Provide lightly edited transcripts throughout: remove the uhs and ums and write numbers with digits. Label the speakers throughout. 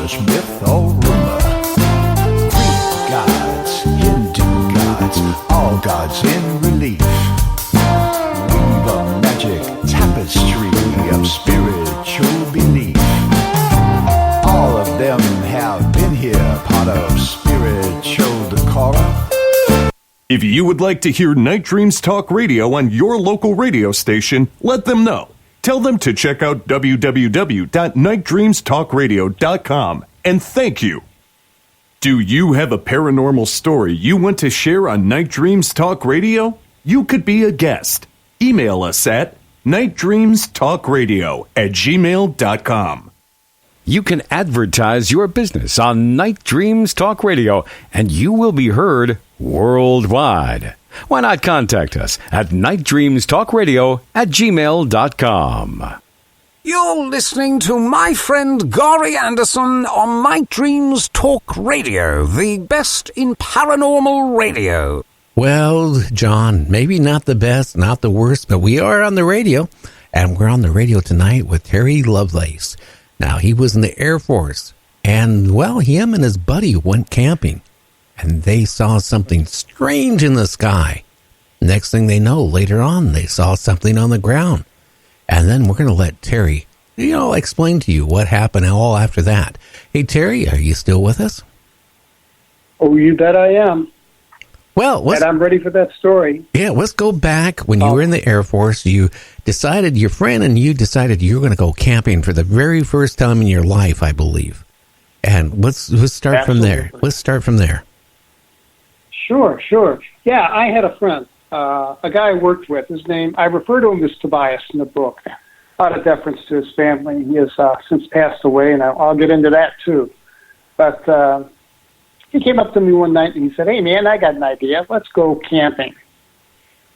Speaker 1: superstitious myth or rumor. Greek gods, Hindu gods, all gods in relief. Weave a magic tapestry of spiritual belief. All of them have been here, part of spiritual decorum.
Speaker 2: If you would like to hear Night Dreams Talk Radio on your local radio station, let them know. Tell them to check out www.nightdreamstalkradio.com, and thank you. Do you have a paranormal story you want to share on Night Dreams Talk Radio? You could be a guest. Email us at nightdreamstalkradio@gmail.com.
Speaker 3: You can advertise your business on Night Dreams Talk Radio, and you will be heard worldwide. Why not contact us at nightdreamstalkradio@gmail.com.
Speaker 4: You're listening to my friend Gary Anderson on Night Dreams Talk Radio, the best in paranormal radio.
Speaker 5: Well, John, maybe not the best, not the worst, but we are on the radio, and we're on the radio tonight with Terry Lovelace. Now, he was in the Air Force, and, well, him and his buddy went camping, and they saw something strange in the sky. Next thing they know, later on, they saw something on the ground. And then we're going to let Terry, explain to you what happened all after that. Hey, Terry, are you still with us?
Speaker 6: Oh, you bet I am.
Speaker 5: Well,
Speaker 6: and I'm ready for that story.
Speaker 5: Yeah, let's go back when you were in the Air Force. You decided, your friend and you decided you were going to go camping for the very first time in your life, I believe. And let's start from there. Let's start from there.
Speaker 6: Sure. Yeah, I had a friend, a guy I worked with. His name, I refer to him as Tobias in the book, out of deference to his family. He has since passed away, and I'll get into that too. But he came up to me one night and he said, "Hey, man, I got an idea. Let's go camping."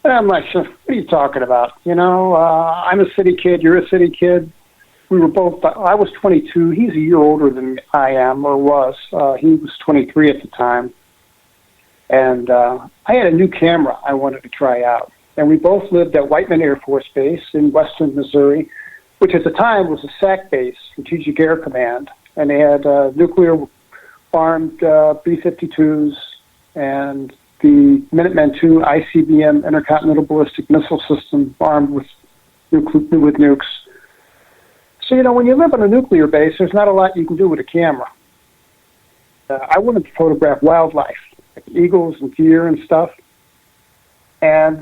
Speaker 6: And I'm like, "What are you talking about? I'm a city kid. You're a city kid." We were both, I was 22. He's a year older than I am, or was. He was 23 at the time. And I had a new camera I wanted to try out. And we both lived at Whiteman Air Force Base in western Missouri, which at the time was a SAC base, Strategic Air Command. And they had nuclear-armed B-52s and the Minuteman II ICBM intercontinental ballistic missile system armed with nukes. So, when you live on a nuclear base, there's not a lot you can do with a camera. I wanted to photograph wildlife, like eagles and deer and stuff. And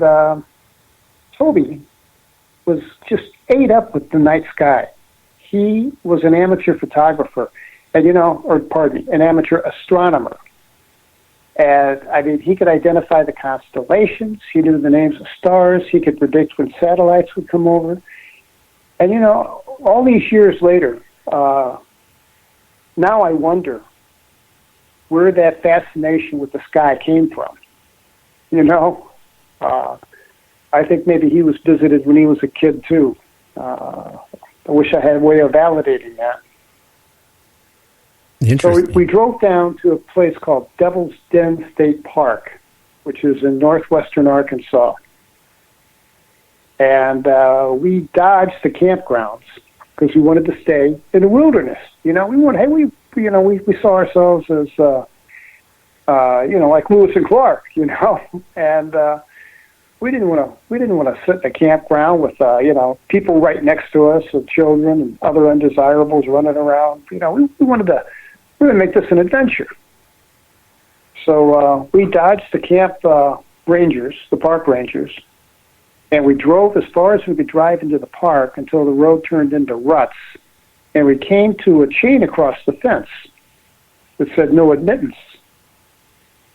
Speaker 6: Toby was just ate up with the night sky. He was an amateur photographer, and an amateur astronomer. And he could identify the constellations. He knew the names of stars. He could predict when satellites would come over. And all these years later, now I wonder where that fascination with the sky came from. I think maybe he was visited when he was a kid too. I wish I had a way of validating that. So we drove down to a place called Devil's Den State Park, which is in northwestern Arkansas. And we dodged the campgrounds because we wanted to stay in the wilderness. We saw ourselves as, like Lewis and Clark, and we didn't want to sit in a campground with, people right next to us and children and other undesirables running around. We wanted to make this an adventure. So we dodged the camp rangers, the park rangers, and we drove as far as we could drive into the park until the road turned into ruts, and we came to a chain across the fence that said no admittance.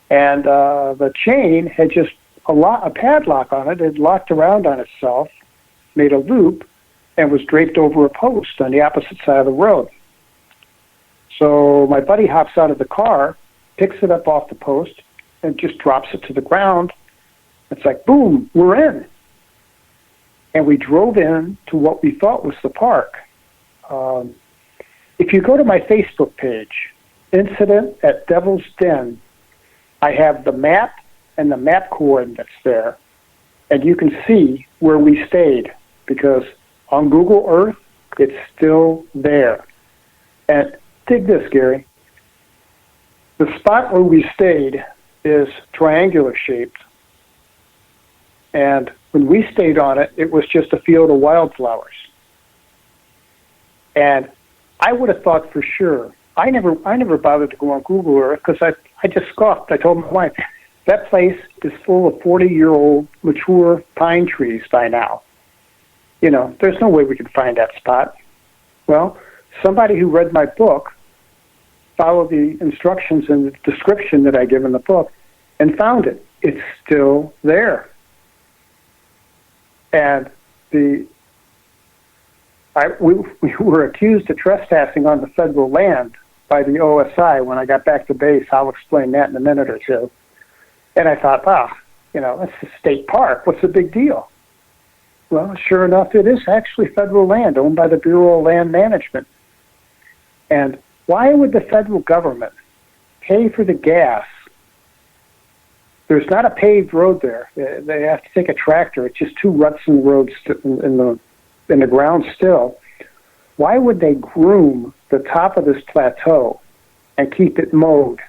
Speaker 6: And the chain had just a padlock on it. It had locked around on itself, made a loop, and was draped over a post on the opposite side of the road. So my buddy hops out of the car, picks it up off the post, and just drops it to the ground. It's like, boom, we're in. And we drove in to what we thought was the park. If you go to my Facebook page, Incident at Devil's Den, I have the map and the map coordinates there, and you can see where we stayed, because on Google Earth, it's still there. And dig this, Gary. The spot where we stayed is triangular shaped. And when we stayed on it, it was just a field of wildflowers. And I would have thought for sure. I never bothered to go on Google Earth because I just scoffed. I told my wife, that place is full of 40-year-old mature pine trees by now. You know, there's no way we could find that spot. Well, somebody who read my book followed the instructions and the description that I give in the book and found it. It's still there. And we were accused of trespassing on the federal land by the OSI when I got back to base. I'll explain that in a minute or two. And I thought, that's a state park. What's the big deal? Well, sure enough, it is actually federal land owned by the Bureau of Land Management. And why would the federal government pay for the gas? There's not a paved road there. They have to take a tractor. It's just two ruts in the road in the ground still. Why would they groom the top of this plateau and keep it mowed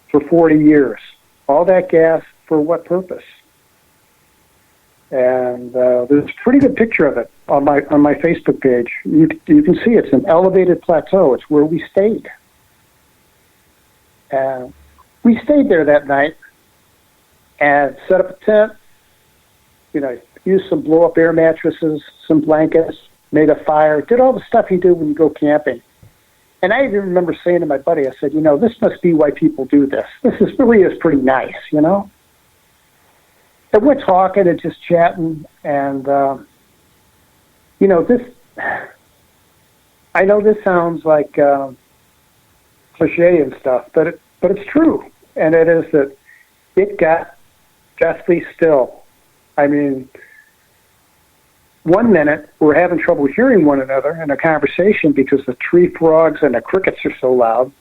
Speaker 6: for 40 years? All that gas for what purpose? And there's a pretty good picture of it on my Facebook page. You can see it's an elevated plateau. It's where we stayed. And we stayed there that night and set up a tent. Used some blow-up air mattresses, some blankets, made a fire, did all the stuff you do when you go camping. And I even remember saying to my buddy, I said, this must be why people do this. This really is pretty nice, And we're talking and just chatting, and this. I know this sounds like cliche and stuff, but it's true, and it is that it got deathly still. I mean, 1 minute we're having trouble hearing one another in a conversation because the tree frogs and the crickets are so loud,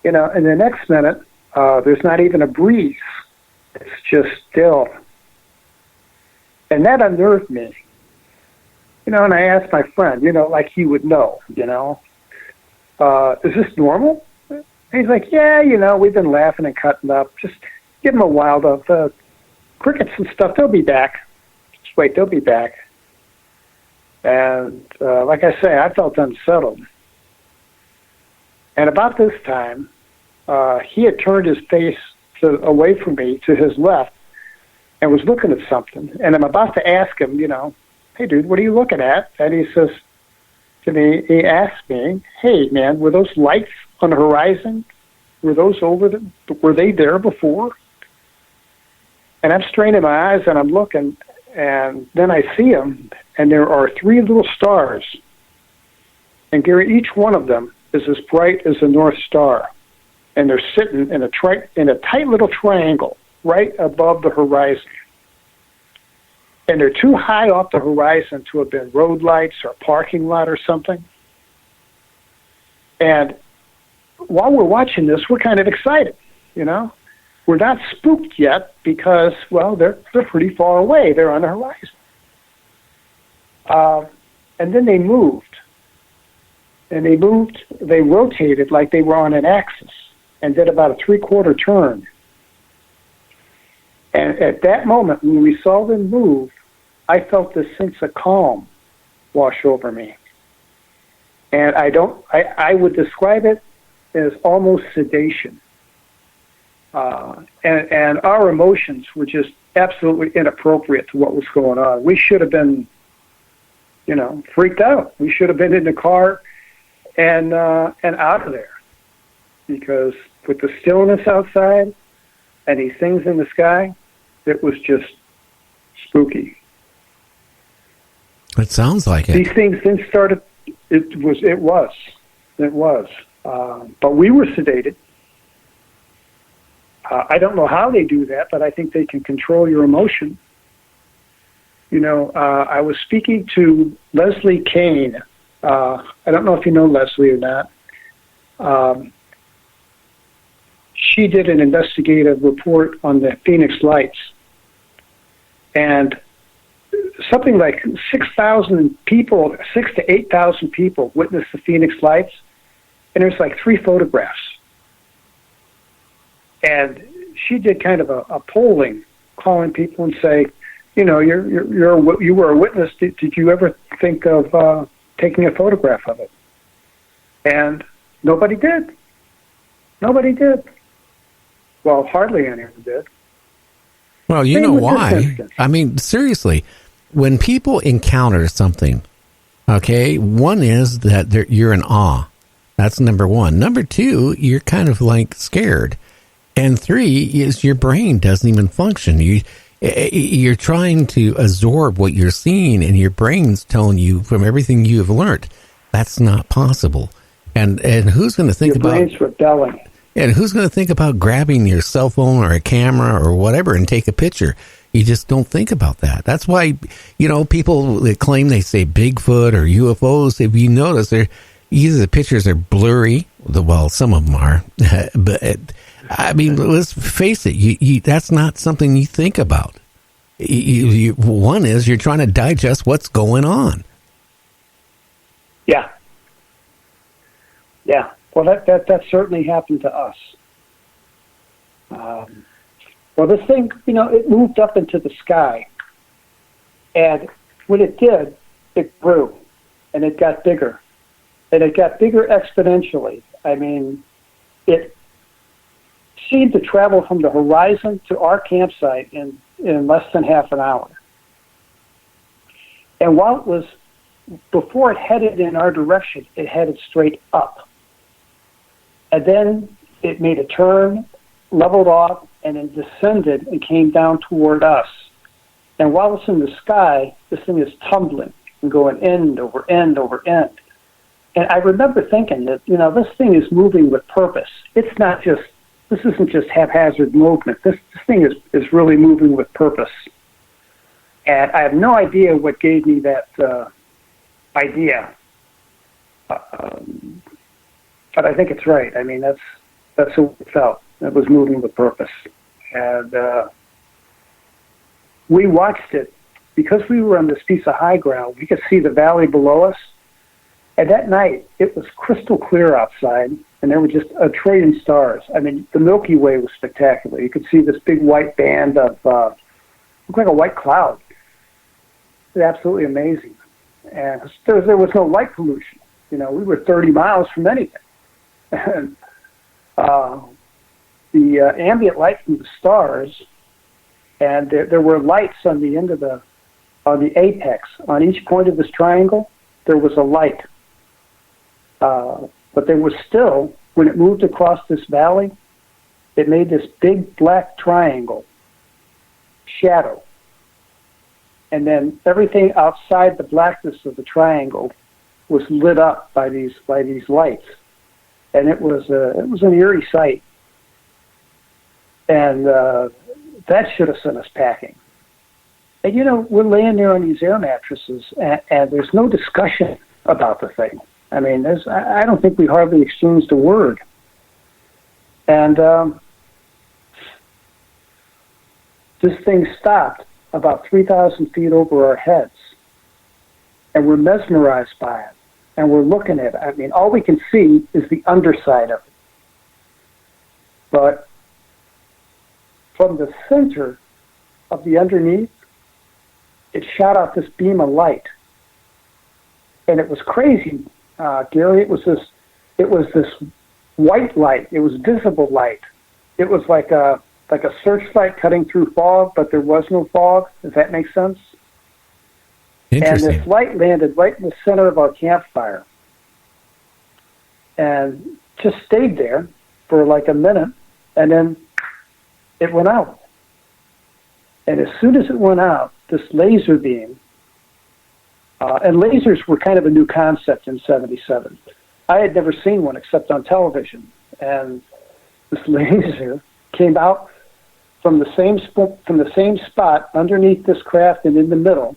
Speaker 6: and the next minute there's not even a breeze. It's just still. And that unnerved me. And I asked my friend, like he would know, is this normal? And he's like, yeah, we've been laughing and cutting up. Just give them a while. The crickets and stuff, they'll be back. Just wait, they'll be back. And like I say, I felt unsettled. And about this time, he had turned his face away from me to his left and was looking at something. And I'm about to ask him, hey, dude, what are you looking at? And he says to me, he asked me, hey, man, were those lights on the horizon? Were they there before? And I'm straining my eyes and I'm looking, and then I see them, and there are 3 little stars. And Gary, each one of them is as bright as the North Star. And they're sitting in a tight little triangle right above the horizon. And they're too high off the horizon to have been road lights or a parking lot or something. And while we're watching this, we're kind of excited, We're not spooked yet because, well, they're pretty far away. They're on the horizon. And then they moved. And they rotated like they were on an axis and did about a 3/4 turn. And at that moment, when we saw them move, I felt this sense of calm wash over me. And I would describe it as almost sedation. And our emotions were just absolutely inappropriate to what was going on. We should have been, freaked out. We should have been in the car and out of there. Because with the stillness outside and these things in the sky, it was just spooky.
Speaker 5: It sounds like it.
Speaker 6: These things then started. It was. But we were sedated. I don't know how they do that, but I think they can control your emotion. I was speaking to Leslie Kane. I don't know if you know Leslie or not. She did an investigative report on the Phoenix Lights. And something like 6,000 people, 6 to 8,000 people witnessed the Phoenix Lights, and there's like 3 photographs. And she did kind of a polling, calling people and say, you know, you were a witness. Did you ever think of taking a photograph of it? And nobody did. Nobody did. Well, hardly anyone did.
Speaker 5: Well, you know why? I mean, seriously, when people encounter something, okay, one is that you're in awe. That's number one. Number two, you're kind of like scared. And 3 is your brain doesn't even function. You're trying to absorb what you're seeing, and your brain's telling you from everything you have learned that's not possible. And who's going to think about
Speaker 6: your brain's rebelling?
Speaker 5: And who's going to think about grabbing your cell phone or a camera or whatever and take a picture? You just don't think about that. That's why, you know, people that claim they say Bigfoot or UFOs, if you notice, either the pictures are blurry, well, some of them are, but I mean, let's face it, that's not something you think about. One is you're trying to digest what's going on.
Speaker 6: Yeah. Yeah. Well, that certainly happened to us. Well, this thing, you know, it moved up into the sky. And when it did, it grew. And it got bigger. And it got bigger exponentially. I mean, it seemed to travel from the horizon to our campsite in less than half an hour. And before it headed in our direction, it headed straight up. And then it made a turn, leveled off, and then descended and came down toward us. And while it's in the sky, this thing is tumbling and going end over end over end. And I remember thinking that, you know, this thing is moving with purpose. This isn't just haphazard movement. This thing is really moving with purpose. And I have no idea what gave me that idea. But I think it's right. I mean, that's how it felt. It was moving with purpose. And we watched it. Because we were on this piece of high ground, we could see the valley below us. And that night, it was crystal clear outside, and there were just a trillion stars. I mean, the Milky Way was spectacular. You could see this big white band of, looked like a white cloud. It was absolutely amazing. And there was no light pollution. You know, we were 30 miles from anything. And the ambient light from the stars, and there were lights on the end of on the apex. On each point of this triangle, there was a light. But there was still, when it moved across this valley, it made this big black triangle shadow. And then everything outside the blackness of the triangle was lit up by these lights. And it was an eerie sight. And that should have sent us packing. And, you know, we're laying there on these air mattresses, and there's no discussion about the thing. I mean, I don't think we hardly exchanged a word. And this thing stopped about 3,000 feet over our heads. And we're mesmerized by it. And we're looking at it. I mean, all we can see is the underside of it. But from the center of the underneath, it shot out this beam of light. And it was crazy, Gary. It was this white light. It was visible light. It was like a searchlight cutting through fog, but there was no fog. Does that make sense? And this light landed right in the center of our campfire and just stayed there for like a minute, and then it went out. And as soon as it went out, this laser beam, and lasers were kind of a new concept in '77. I had never seen one except on television, and this laser came out from the same spot underneath this craft and in the middle.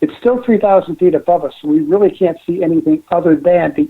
Speaker 6: It's still 3,000 feet above us, so we really can't see anything other than the